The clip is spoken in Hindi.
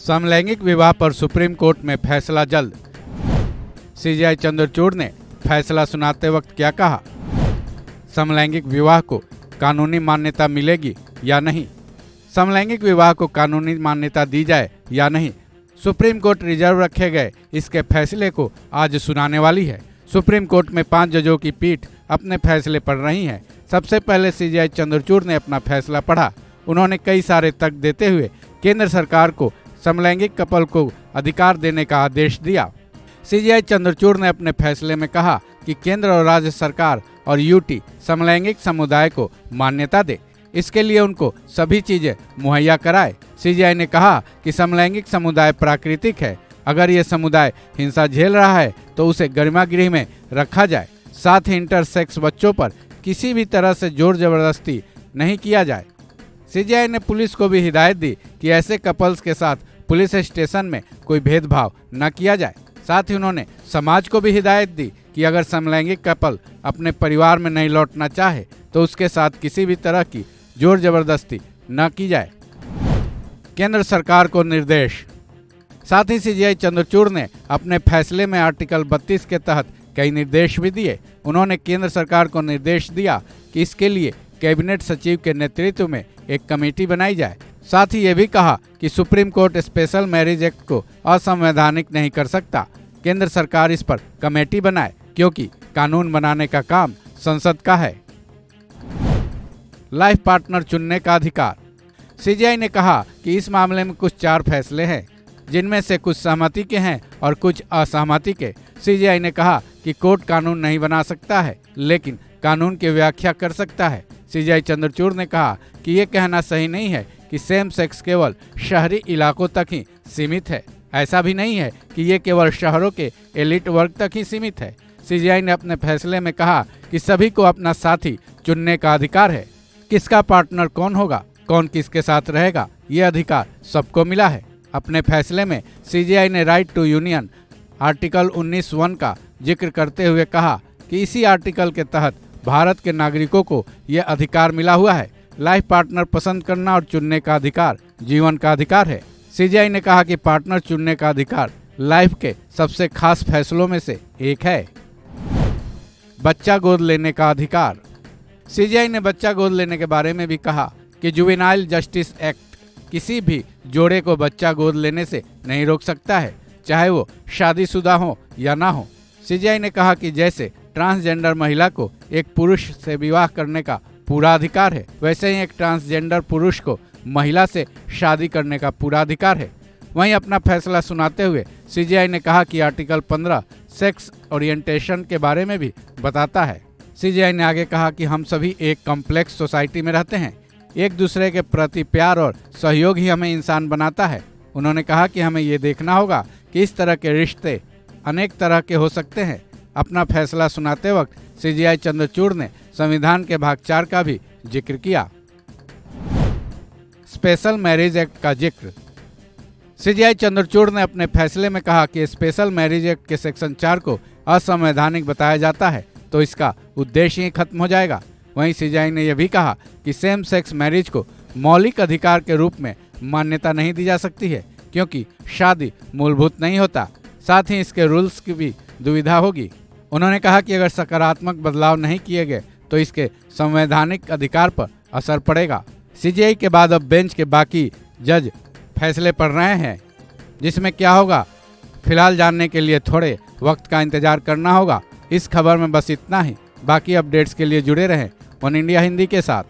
समलैंगिक विवाह पर सुप्रीम कोर्ट में फैसला जल्द। सीजेआई चंद्रचूड़ ने फैसला सुनाते वक्त क्या कहा? समलैंगिक विवाह को कानूनी मान्यता मिलेगी या नहीं? समलैंगिक विवाह को कानूनी मान्यता दी जाए या नहीं, सुप्रीम कोर्ट रिजर्व रखे गए इसके फैसले को आज सुनाने वाली है। सुप्रीम कोर्ट में 5 जजों की पीठ अपने फैसले पढ़ रही है। सबसे पहले सीजेआई चंद्रचूड़ ने अपना फैसला पढ़ा। उन्होंने कई सारे तर्क देते हुए केंद्र सरकार को समलैंगिक कपल को अधिकार देने का आदेश दिया। सीजेआई चंद्रचूड़ ने अपने फैसले में कहा कि केंद्र और राज्य सरकार और यूटी समलैंगिक समुदाय को मान्यता दे, इसके लिए उनको सभी चीजें मुहैया कराए। सीजेआई ने कहा कि समलैंगिक समुदाय प्राकृतिक है। अगर ये समुदाय हिंसा झेल रहा है तो उसे गरिमा गृह में रखा जाए। साथ ही इंटरसेक्स बच्चों पर किसी भी तरह से जोर जबरदस्ती नहीं किया जाए। सीजेआई ने पुलिस को भी हिदायत दी कि ऐसे कपल्स के साथ पुलिस स्टेशन में कोई भेदभाव न किया जाए। साथ ही उन्होंने समाज को भी हिदायत दी कि अगर समलैंगिक कपल अपने परिवार में नहीं लौटना चाहे तो उसके साथ किसी भी तरह की जोर जबरदस्ती न की जाए। केंद्र सरकार को निर्देश। साथ ही सीजेआई चंद्रचूड़ ने अपने फैसले में आर्टिकल 32 के तहत कई निर्देश भी दिए। उन्होंने केंद्र सरकार को निर्देश दिया कि इसके लिए कैबिनेट सचिव के नेतृत्व में एक कमेटी बनाई जाए। साथ ही ये भी कहा कि supreme court special marriage act को असंवैधानिक नहीं कर सकता। केंद्र सरकार इस पर कमेटी बनाए क्योंकि कानून बनाने का काम संसद का है। लाइफ पार्टनर चुनने का अधिकार। सीजेआई ने कहा कि इस मामले में कुछ 4 फैसले हैं, जिनमें से कुछ सहमति के हैं और कुछ असहमति के। सीजेआई ने कहा कि कोर्ट कानून नहीं बना सकता है, लेकिन कानून की व्याख्या कर सकता है। सीजेआई चंद्रचूड़ ने कहा कि ये कहना सही नहीं है कि सेम सेक्स केवल शहरी इलाकों तक ही सीमित है। ऐसा भी नहीं है कि ये केवल शहरों के एलिट वर्ग तक ही सीमित है। सीजेआई ने अपने फैसले में कहा कि सभी को अपना साथी चुनने का अधिकार है। किसका पार्टनर कौन होगा, कौन किसके साथ रहेगा, ये अधिकार सबको मिला है। अपने फैसले में सीजेआई ने राइट टू यूनियन आर्टिकल 19(1) का जिक्र करते हुए कहा कि इसी आर्टिकल के तहत भारत के नागरिकों को यह अधिकार मिला हुआ है। लाइफ पार्टनर पसंद करना और चुनने का अधिकार जीवन का अधिकार है। सीजेआई ने कहा कि पार्टनर चुनने का अधिकार लाइफ के सबसे खास फैसलों में से एक है। बच्चा गोद लेने का अधिकार। सीजेआई ने बच्चा गोद लेने के बारे में भी कहा कि जुवेनाइल जस्टिस एक्ट किसी भी जोड़े को बच्चा गोद लेने से नहीं रोक सकता है, चाहे वो शादीशुदा हो या ना हो। सीजेआई ने कहा कि जैसे ट्रांसजेंडर महिला को एक पुरुष से विवाह करने का पूरा अधिकार है, वैसे ही एक ट्रांसजेंडर पुरुष को महिला से शादी करने का पूरा अधिकार है। वहीं अपना फैसला सुनाते हुए सीजेआई ने कहा कि आर्टिकल 15 सेक्स ओरिएंटेशन के बारे में भी बताता है। सीजेआई ने आगे कहा कि हम सभी एक कॉम्प्लेक्स सोसाइटी में रहते हैं। एक दूसरे के प्रति प्यार और सहयोग ही हमें इंसान बनाता है। उन्होंने कहा कि हमें ये देखना होगा कि इस तरह के रिश्ते अनेक तरह के हो सकते हैं। अपना फैसला सुनाते वक्त सीजेआई चंद्रचूड़ ने संविधान के भाग 4 का भी जिक्र किया। स्पेशल मैरिज एक्ट का जिक्र। सीजेआई चंद्रचूड़ ने अपने फैसले में कहा कि स्पेशल मैरिज एक्ट के सेक्शन 4 को असंवैधानिक बताया जाता है तो इसका उद्देश्य ही खत्म हो जाएगा। वहीं सीजेआई ने यह भी कहा कि सेम सेक्स मैरिज को मौलिक अधिकार के रूप में मान्यता नहीं दी जा सकती है, क्योंकि शादी मूलभूत नहीं होता। साथ ही इसके रूल्स की भी दुविधा होगी। उन्होंने कहा कि अगर सकारात्मक बदलाव नहीं किए गए तो इसके संवैधानिक अधिकार पर असर पड़ेगा। सीजेआई के बाद अब बेंच के बाकी जज फैसले पढ़ रहे हैं, जिसमें क्या होगा फिलहाल जानने के लिए थोड़े वक्त का इंतजार करना होगा। इस खबर में बस इतना ही। बाकी अपडेट्स के लिए जुड़े रहें वन इंडिया हिंदी के साथ।